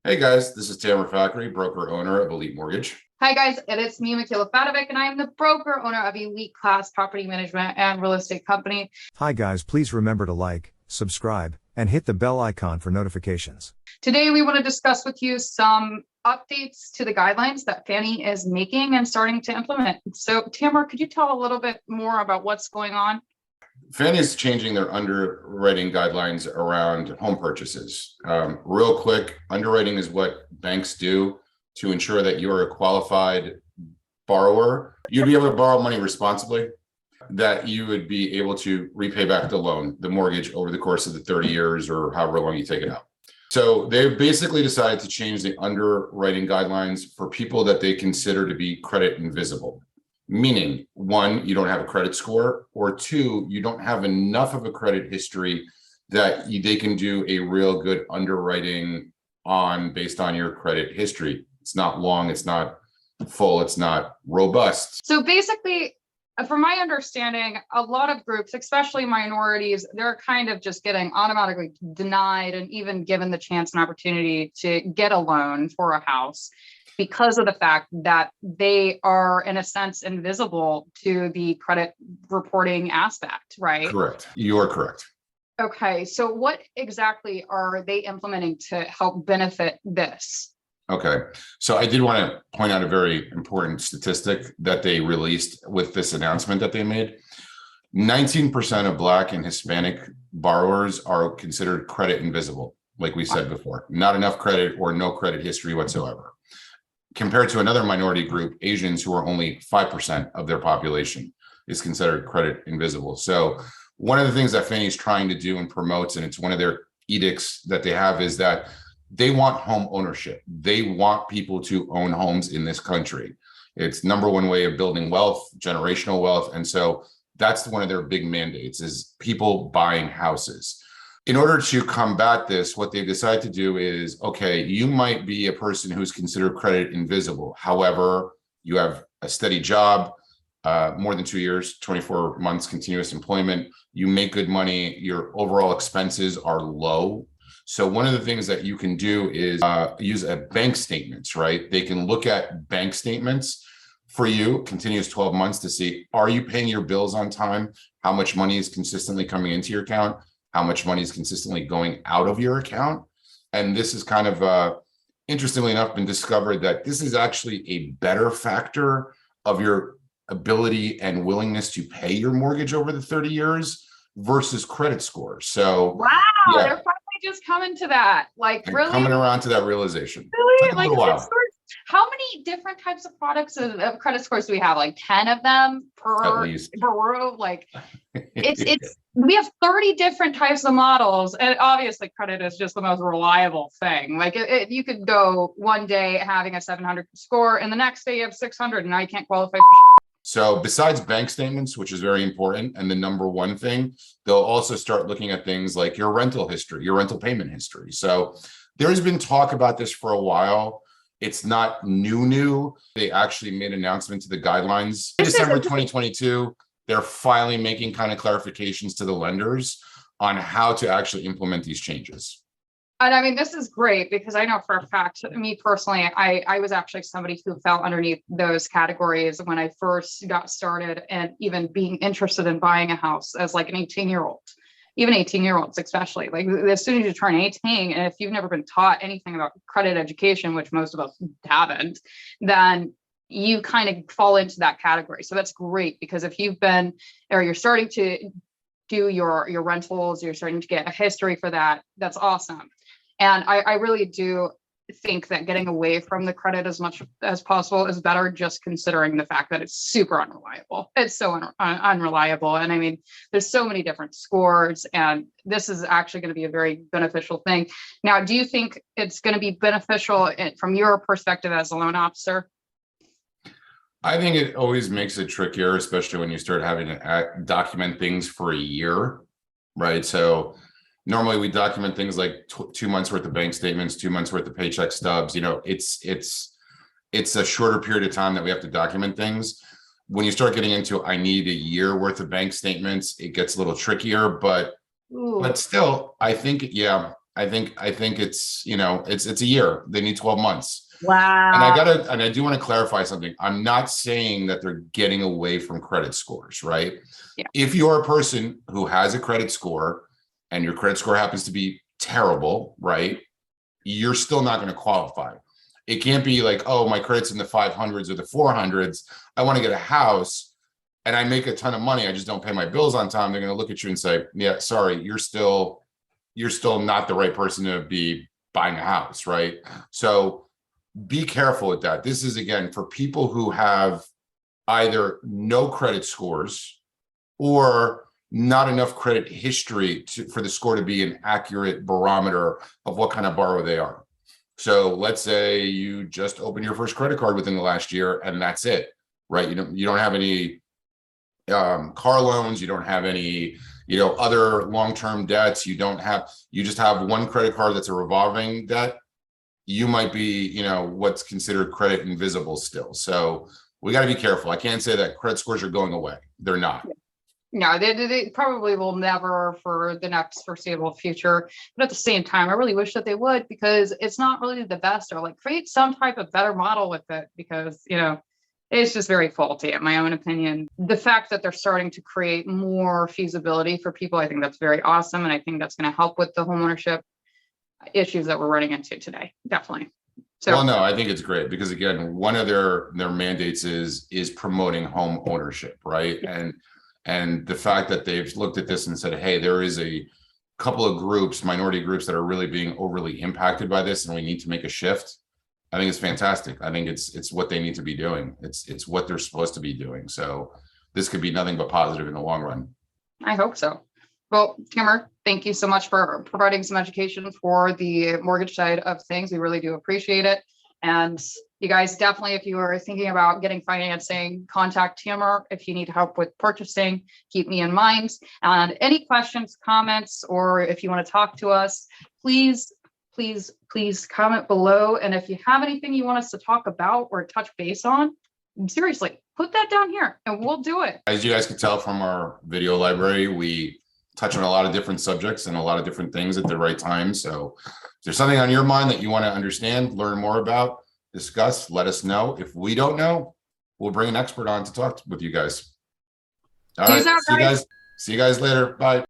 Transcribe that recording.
Hey guys, this is Tammer, Fakhry, broker owner of Elite Mortgage. Hi guys, it is me, Mickayla Fatovic, and I am the broker owner of Elite Class Property Management and Real Estate Company. Hi guys, please remember to like, subscribe, and hit the bell icon for notifications. Today we want to discuss with you some updates to the guidelines that Fannie is making and starting to implement. So Tammer, could you tell a little bit more about what's going on? Fannie is changing their underwriting guidelines around home purchases. Real quick, underwriting is what banks do to ensure that you're a qualified borrower. You'd be able to borrow money responsibly, that you would be able to repay back the loan, the mortgage, over the course of the 30 years or however long you take it out. So they basically decided to change the underwriting guidelines for people that they consider to be credit invisible. Meaning, one, you don't have a credit score, or two, you don't have enough of a credit history that they can do a real good underwriting on based on your credit history. It's not long, it's not full, it's not robust. So basically, from my understanding, a lot of groups, especially minorities, they're kind of just getting automatically denied and even given the chance and opportunity to get a loan for a house because of the fact that they are, in a sense, invisible to the credit reporting aspect, right? Correct. You are correct. Okay, so what exactly are they implementing to help benefit this? Okay, so I did want to point out a very important statistic that they released with this announcement that they made. 19% of Black and Hispanic borrowers are considered credit invisible, like we said before, not enough credit or no credit history whatsoever. Compared to another minority group, Asians, who are only 5% of their population, is considered credit invisible. So one of the things that Fannie is trying to do and promotes, and it's one of their edicts that they have, is that they want home ownership. They want people to own homes in this country. It's number one way of building wealth, generational wealth. And so that's one of their big mandates, is people buying houses. In order to combat this, what they've decided to do is, okay, you might be a person who's considered credit invisible. However, you have a steady job, more than 2 years, 24 months continuous employment, you make good money, your overall expenses are low. So one of the things that you can do is use a bank statements, right? They can look at bank statements for you, continuous 12 months, to see, are you paying your bills on time? How much money is consistently coming into your account? How much money is consistently going out of your account? And this is kind of, interestingly enough, been discovered that this is actually a better factor of your ability and willingness to pay your mortgage over the 30 years versus credit score. So wow, yeah. They're finally just coming to that. Like, really? Coming around to that realization. Really? Like, how many different types of products of credit scores do we have? Like 10 of them per row? Like, we have 30 different types of models, and obviously credit is just the most reliable thing. Like, you could go one day having a 700 score, and the next day you have 600, and now you can't qualify for shit. So besides bank statements, which is very important, and the number one thing, they'll also start looking at things like your rental history, your rental payment history. So there's been talk about this for a while. It's not new. They actually made an announcement to the guidelines in December 2022. They're finally making kind of clarifications to the lenders on how to actually implement these changes. And I mean, this is great because I know for a fact, me personally, I was actually somebody who fell underneath those categories when I first got started, and even being interested in buying a house as like an 18-year-old, even 18-year-olds, especially. Like, as soon as you turn 18, and if you've never been taught anything about credit education, which most of us haven't, then you kind of fall into that category. So that's great, because if you've been, or you're starting to do your rentals, you're starting to get a history for that, that's awesome. And I really do think that getting away from the credit as much as possible is better, just considering the fact that it's super unreliable. It's so unreliable. And I mean, there's so many different scores, and this is actually going to be a very beneficial thing. Now, do you think it's going to be beneficial from your perspective as a loan officer? I think it always makes it trickier, especially when you start having to document things for a year, right? So normally we document things like 2 months worth of bank statements, 2 months worth of paycheck stubs. You know, it's a shorter period of time that we have to document things. When you start getting into, I need a year worth of bank statements, it gets a little trickier, but still, I think, yeah, I think it's, you know, it's a year. They need 12 months. Wow. And I do want to clarify something. I'm not saying that they're getting away from credit scores, right? Yeah. If you're a person who has a credit score and your credit score happens to be terrible, right? You're still not going to qualify. It can't be like, oh, my credit's in the 500s or the 400s. I want to get a house and I make a ton of money. I just don't pay my bills on time. They're going to look at you and say, yeah, sorry, you're still not the right person to be buying a house, right? So be careful with that. This is, again, for people who have either no credit scores or not enough credit history for the score to be an accurate barometer of what kind of borrower they are. So let's say you just opened your first credit card within the last year and that's it, right? You don't have any car loans, you don't have any, you know, other long-term debts, you just have one credit card that's a revolving debt. You might be, you know, what's considered credit invisible still. So we got to be careful. I can't say that credit scores are going away. They're not. No, they probably will never for the next foreseeable future. But at the same time, I really wish that they would, because it's not really the best, or like create some type of better model with it, because, you know, it's just very faulty in my own opinion. The fact that they're starting to create more feasibility for people, I think that's very awesome. And I think that's going to help with the homeownership issues that we're running into today. Definitely. So, well, no, I think it's great because, again, one of their mandates is promoting home ownership, right? And the fact that they've looked at this and said, hey, there is a couple of groups, minority groups, that are really being overly impacted by this, and we need to make a shift. I think it's fantastic. I think it's what they need to be doing. It's what they're supposed to be doing. So this could be nothing but positive in the long run. I hope so. Well, Tammer, thank you so much for providing some education for the mortgage side of things. We really do appreciate it. And you guys, definitely, if you are thinking about getting financing, contact Tammer. If you need help with purchasing, keep me in mind. And any questions, comments, or if you want to talk to us, please comment below. And if you have anything you want us to talk about or touch base on, seriously, put that down here and we'll do it. As you guys can tell from our video library, we touch on a lot of different subjects and a lot of different things at the right time. So if there's something on your mind that you want to understand, learn more about, discuss, let us know. If we don't know, we'll bring an expert on to talk with you guys. All right. See you guys later. Bye.